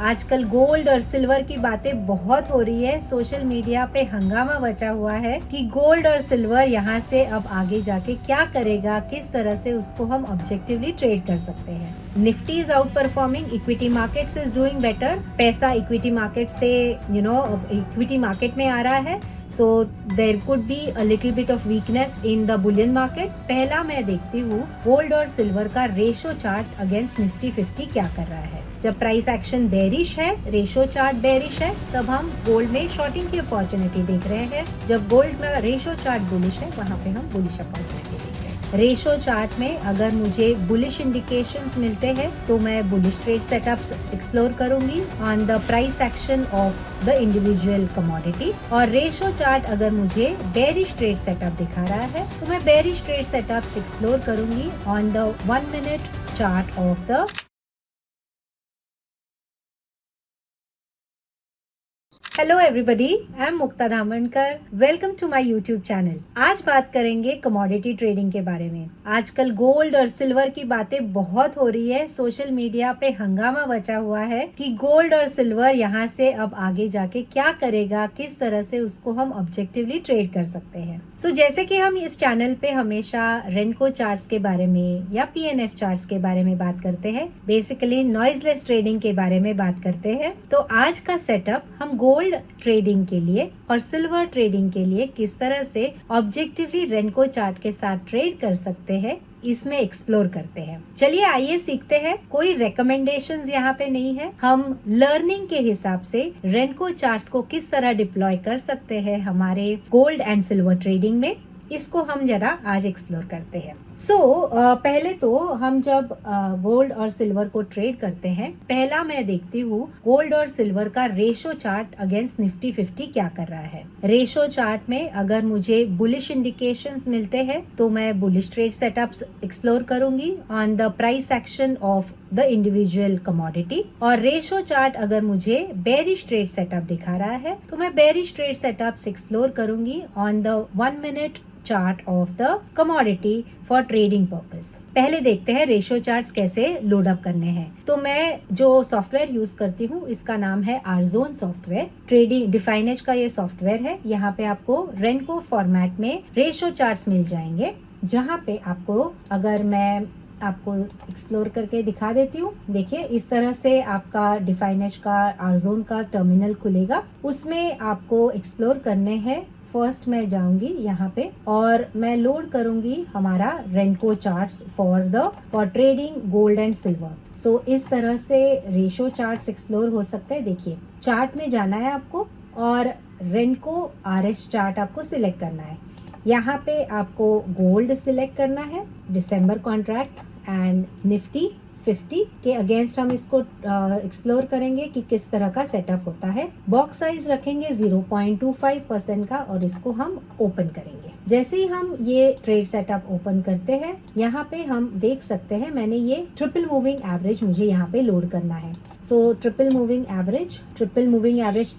आजकल गोल्ड और सिल्वर की बातें बहुत हो रही है। सोशल मीडिया पे हंगामा बचा हुआ है कि गोल्ड और सिल्वर यहाँ से अब आगे जाके क्या करेगा, किस तरह से उसको हम ऑब्जेक्टिवली ट्रेड कर सकते हैं। Nifty is out performing, equity markets is doing better. पैसा इक्विटी मार्केट से इक्विटी मार्केट में आ रहा है, so there could be a little bit of weakness in the bullion market। पहला मैं देखती हूँ गोल्ड और सिल्वर का रेशो चार्ट अगेंस्ट निफ्टी 50 क्या कर रहा है। जब प्राइस एक्शन बेरिश है, रेशो चार्ट बेरिश है, तब हम गोल्ड में शॉर्टिंग की अपॉर्चुनिटी देख रहे हैं। जब गोल्ड में रेशो चार्ट बुलिश है, वहाँ पे हम बुलिश अपॉर्चुनिटी देख रहे हैं। रेशो चार्ट में अगर मुझे बुलिश इंडिकेशंस मिलते हैं तो मैं बुलिश ट्रेड सेटअप्स एक्सप्लोर करूंगी on the price action of the individual commodity. और रेशो चार्ट अगर मुझे बेरिश ट्रेड सेटअप दिखा रहा है तो मैं बेरिश ट्रेड सेटअप्स एक्सप्लोर करूंगी on the 1 minute chart of the. Hello everybody, I am Mukta Dhamankar. Welcome to my YouTube channel. आज बात करेंगे कमोडिटी ट्रेडिंग के बारे में। आजकल गोल्ड और सिल्वर की बातें बहुत हो रही है। सोशल मीडिया पे हंगामा बचा हुआ है कि गोल्ड और सिल्वर यहाँ से अब आगे जाके क्या करेगा, किस तरह से उसको हम ऑब्जेक्टिवली ट्रेड कर सकते हैं। सो जैसे कि हम इस चैनल पे हमेशा रेनको चार्ट्स के बारे में या पीएनएफ चार्ट्स के बारे में बात करते हैं, बेसिकली नॉइजलेस ट्रेडिंग के बारे में बात करते हैं। तो आज का सेटअप हम गोल्ड ट्रेडिंग के लिए और सिल्वर ट्रेडिंग के लिए किस तरह से ऑब्जेक्टिवली रेनको चार्ट के साथ ट्रेड कर सकते हैं, इसमें एक्सप्लोर करते हैं। चलिए आइए सीखते हैं। कोई रेकमेंडेशंस यहाँ पे नहीं है, हम लर्निंग के हिसाब से रेनको चार्ट्स को किस तरह डिप्लॉय कर सकते हैं हमारे गोल्ड एंड सिल्वर ट्रेडिंग में, इसको हम जरा आज एक्सप्लोर करते हैं। पहले तो हम जब गोल्ड और सिल्वर को ट्रेड करते हैं, पहला मैं देखती हूँ गोल्ड और सिल्वर का रेशो चार्ट अगेंस्ट निफ्टी 50 क्या कर रहा है। रेशो चार्ट में अगर मुझे बुलिश इंडिकेशंस मिलते हैं तो मैं बुलिश ट्रेड सेटअप्स एक्सप्लोर करूंगी on the price action of the individual commodity. और रेशो चार्ट अगर मुझे बेरिश ट्रेड सेटअप दिखा रहा है तो मैं बेरिश ट्रेड सेटअप्स एक्सप्लोर करूंगी on the 1 minute chart of the commodity for trading purpose. पहले देखते हैं रेशो चार्ट्स कैसे लोड अप करने हैं। तो मैं जो सॉफ्टवेयर यूज करती हूँ इसका नाम है आरजोन सॉफ्टवेयर। ट्रेडिंग डिफाइनेज का ये सॉफ्टवेयर है। यहाँ पे आपको रेनको फॉर्मेट में रेशो चार्ट्स मिल जाएंगे, जहाँ पे आपको, अगर मैं आपको एक्सप्लोर करके दिखा देती हूँ, देखिए इस तरह से आपका डिफाइनेज का आरजोन का टर्मिनल खुलेगा। उसमें आपको एक्सप्लोर करने हैं। फर्स्ट मैं जाऊंगी यहाँ पे और मैं लोड करूंगी हमारा Renko charts for trading gold and silver. So इस तरह से रेशो चार्ट्स एक्सप्लोर हो सकते हैं। देखिए चार्ट में जाना है आपको और रेनको आरएस चार्ट आपको सिलेक्ट करना है। यहाँ पे आपको गोल्ड सिलेक्ट करना है, डिसम्बर कॉन्ट्रैक्ट एंड निफ्टी 50 के अगेंस्ट हम इसको एक्सप्लोर करेंगे कि किस तरह का सेटअप होता है। बॉक्स साइज रखेंगे 0.25% का और इसको हम ओपन करेंगे। जैसे ही हम ये ट्रेड सेटअप ओपन करते हैं, यहाँ पे हम देख सकते हैं मैंने ये ट्रिपल मूविंग एवरेज मुझे यहाँ पे लोड करना है। सो ट्रिपल मूविंग एवरेज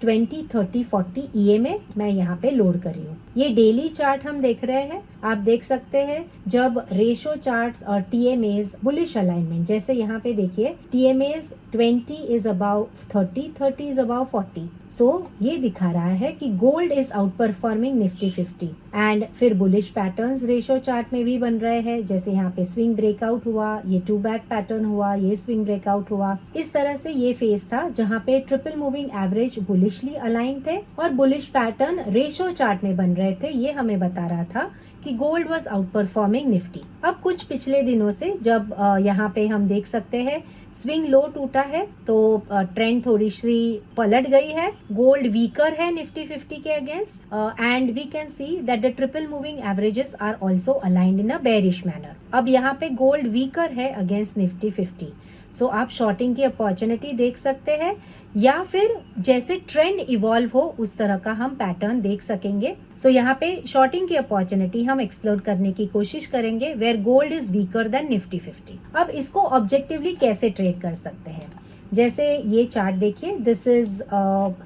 20, 30, 40 EMA मैं यहाँ पे लोड कर रही हूँ। ये डेली चार्ट हम देख रहे हैं। आप देख सकते हैं जब रेशो चार्ट्स और TMAs बुलिश अलाइनमेंट, जैसे यहाँ पे देखिए TMAs 20 is above 30, 30 is above 40। So ये दिखा रहा है कि gold is outperforming Nifty 50 and फिर बुलिश पैटर्न्स रेशो चार्ट में भी बन रहे हैं। जैसे यहाँ पे स्विंग ब्रेकआउट हुआ, ये 2 बैक पैटर्न हुआ, ये स्विंग ब्रेकआउट हुआ। इस तरह से ये फेज था जहाँ पे ट्रिपल मूविंग एवरेज बुलिशली अलाइन थे और बुलिश पैटर्न रेशो चार्ट में बन रहे थे। ये हमें बता रहा था कि gold was out performing Nifty. अब कुछ पिछले दिनों से जब यहाँ पे हम देख सकते हैं स्विंग लो टूटा है तो ट्रेंड थोड़ी सी पलट गई है। गोल्ड वीकर है निफ्टी 50 के against and we can see that the triple moving averages are also aligned in a bearish manner. अब यहाँ पे गोल्ड वीकर है अगेंस्ट निफ्टी 50। सो आप शॉर्टिंग की अपॉर्चुनिटी देख सकते हैं या फिर जैसे ट्रेंड इवॉल्व हो उस तरह का हम पैटर्न देख सकेंगे। सो यहाँ पे शॉर्टिंग की अपॉर्चुनिटी हम एक्सप्लोर करने की कोशिश करेंगे where gold is weaker than Nifty 50। अब इसको ऑब्जेक्टिवली कैसे ट्रेड कर सकते हैं, जैसे ये चार्ट देखिए, दिस इज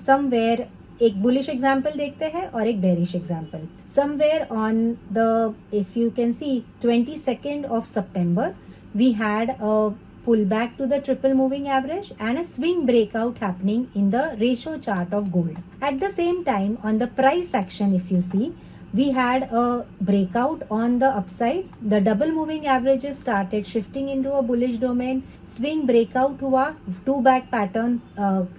समवेयर एक बुलिश एग्जाम्पल देखते हैं और एक bearish example. Somewhere on the, if you can see 22nd of September we had a pullback to the triple moving average and a swing breakout happening in the ratio chart of gold. At the same time, on the price action, if you see, we had a breakout on the upside. The double moving averages started shifting into a bullish domain. Swing breakout हुआ, two back pattern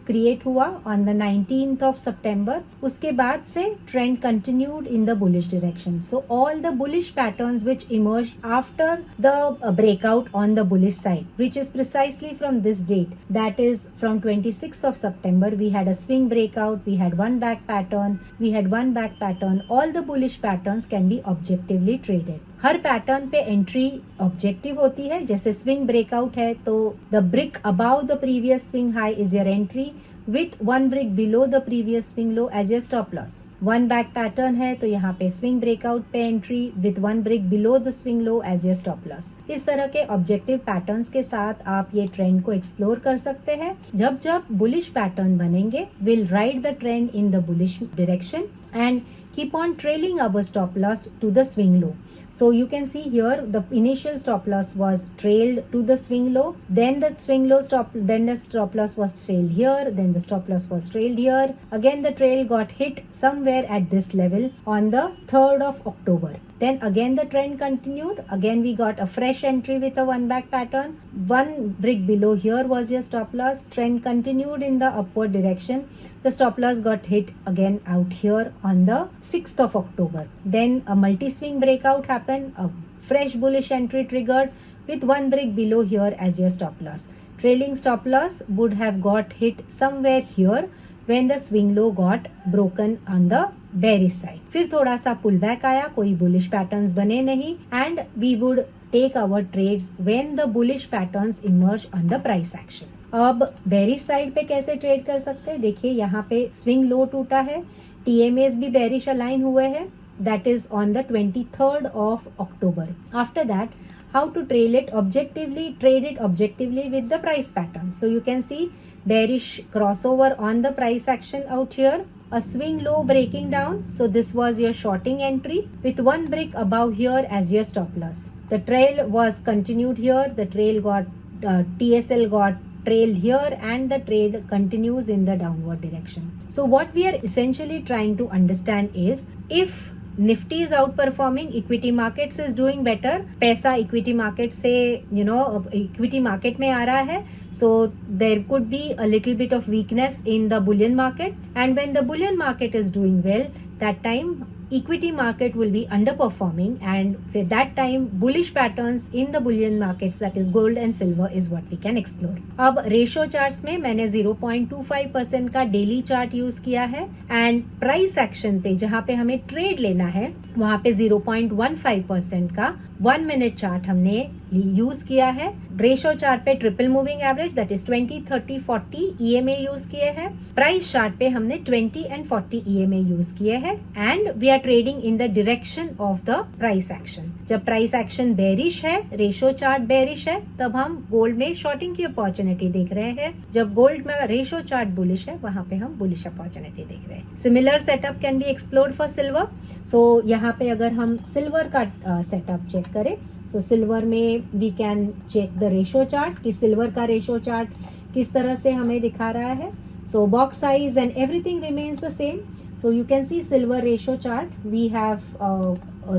create हुआ on the 19th of September. उसके बाद से trend continued in the bullish direction. So all the bullish patterns which emerged after the breakout on the bullish side, which is precisely from this date, that is from 26th of September, we had a swing breakout, we had one back pattern, we had one back pattern. All the bullish patterns can be objectively traded. Her pattern पे entry objective होती है. जैसे swing breakout है तो the brick about the previous swing high is your entry with one brick below the previous swing low as your stop loss. One back pattern है तो यहाँ पे swing breakout पे entry with one brick below the swing low as your stop loss. इस तरह के objective patterns के साथ आप ये trend को explore कर सकते हैं. जब जब bullish pattern बनेंगे, we'll ride the trend in the bullish direction and keep on trailing our stop loss to the swing low. So you can see here the initial stop loss was trailed to the swing low, then the swing low then the stop loss was trailed here, then the stop loss was trailed here. Again the trail got hit somewhere at this level on the 3rd of October. Then again the trend continued. Again we got a fresh entry with a one back pattern. One brick below here was your stop loss. Trend continued in the upward direction. The stop loss got hit again out here on the 6th of October. Then a multi-swing breakout happened. A fresh bullish entry triggered with one brick below here as your stop loss. Trailing stop loss would have got hit somewhere here when the swing low got broken on the bearish side. फिर थोड़ा सा pull back आया, कोई bullish patterns बने नहीं and we would take our trades when the bullish patterns emerge on the price action. अब bearish side पे कैसे ट्रेड कर सकते हैं? देखिए यहाँ पे स्विंग लो टूटा है, TMAs भी बेरिश अलाइन हुए हैं. That is on the 23rd of October. After that, how to trail it objectively, trade it objectively with the price pattern. So you can see bearish crossover on the price action out here. A swing low breaking down. So this was your shorting entry with one brick above here as your stop loss. The trail was continued here. The trail got TSL got trailed here and the trade continues in the downward direction. So what we are essentially trying to understand is if Nifty is outperforming, equity markets is doing better, पैसा equity market से equity market में आ रहा है, so there could be a little bit of weakness in the bullion market, and when the bullion market is doing well, that time equity market will be underperforming, and with that time bullish patterns in the bullion markets, that is gold and silver, is what we can explore. अब ratio charts में मैंने 0.25% का daily chart use किया है and price action पे जहाँ पे हमें ट्रेड लेना है वहाँ पे 0.15% का 1 मिनट चार्ट हमने यूज किया है. रेशो चार्ट पे triple moving average that is 20, 30, 40 EMA use किए हैं. प्राइस चार्ट पे हमने 20 and 40 EMA यूज किए हैं and we are trading in the direction of the price action. जब प्राइस एक्शन बेरिश है, रेशो चार्ट बेरिश है, तब हम गोल्ड में शॉर्टिंग की अपॉर्चुनिटी देख रहे हैं. जब गोल्ड में रेशो चार्ट बुलिश है, वहां पे हम बुलिश अपॉर्चुनिटी देख रहे हैं. Similar setup can be explored for silver. So यहाँ पे अगर हम सिल्वर का सेटअप चेक करें, सो सिल्वर में we can check the ratio chart कि सिल्वर का रेशो चार्ट किस तरह से हमें दिखा रहा है. So box size and everything remains the same. So you can see silver ratio chart. We have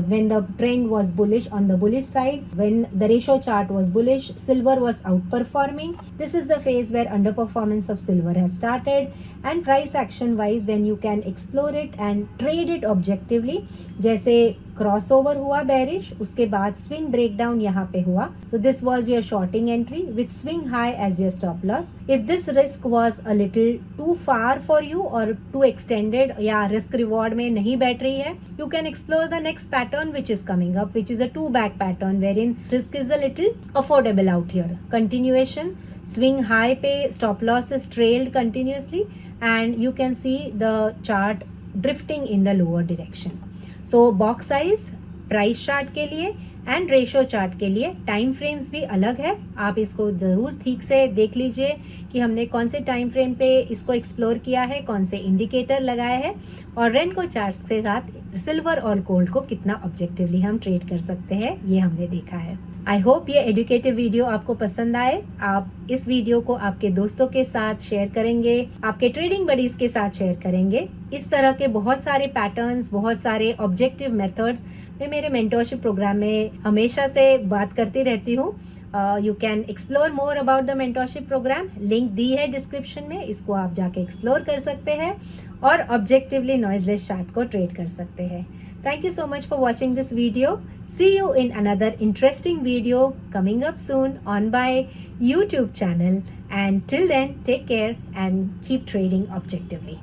when the trend was bullish on the bullish side, when the ratio chart was bullish, silver was outperforming. This is the phase where underperformance of silver has started, and price action wise when you can explore it and trade it objectively, जैसे crossover हुआ bearish, उसके बाद swing breakdown यहाँ पे हुआ. So this was your shorting entry with swing high as your stop loss. If this risk was a little too far for you or too extended या risk reward में नहीं बैठ रही है, you can explore the next pattern which is coming up, which is a two back pattern wherein risk is a little affordable out here. Continuation, swing high पे stop loss is trailed continuously and you can see the chart drifting in the lower direction. So box size, price chart के लिए and ratio chart के लिए time frames भी अलग है. आप इसको ज़रूर ठीक से देख लीजिए कि हमने कौन से टाइम फ्रेम पे इसको एक्सप्लोर किया है, कौन से इंडिकेटर लगाए हैं और रेनको चार्ट्स के साथ सिल्वर और गोल्ड को कितना ऑब्जेक्टिवली हम ट्रेड कर सकते हैं, ये हमने देखा है. आई होप ये एडुकेटिव वीडियो आपको पसंद आए। आप इस वीडियो को आपके दोस्तों के साथ शेयर करेंगे, आपके ट्रेडिंग बडीज के साथ शेयर करेंगे। इस तरह के बहुत सारे पैटर्न्स, बहुत सारे ऑब्जेक्टिव मेथड्स मैं मेरे मेंटरशिप प्रोग्राम में हमेशा से बात करती रहती हूँ। You can explore more about the mentorship program, link दी है डिस्क्रिप्शन में, इसको आप जाके एक्सप्लोर कर सकते हैं और ऑब्जेक्टिवली नॉइजलेस चार्ट को ट्रेड कर सकते हैं। Thank you so much for watching this video. See you in another interesting video coming up soon on my YouTube channel. And till then, take care and keep trading objectively.